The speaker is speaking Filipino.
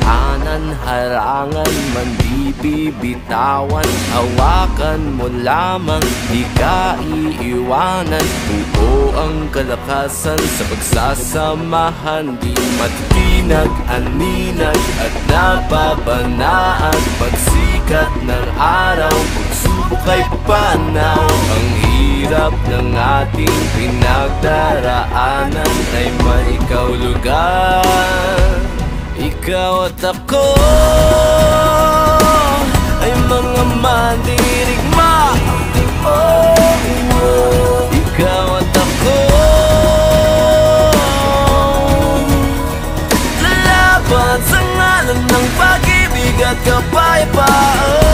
daanan, harangan man di bibitawan. Hawakan mo lamang, di ka iiwanan. Buo ang kalakasan sa pagsasamahan, di matitinag, aninag at nababanaan. Pagsikat ng araw, pagsubok ay papanaw. Ang hirap ng ating pinagdaraanan ay may kahulugan. Ikaw at ako ay mga mandirigma. Ikaw at ako lalaban sa ngalan ng pag-ibig at kapayapaan.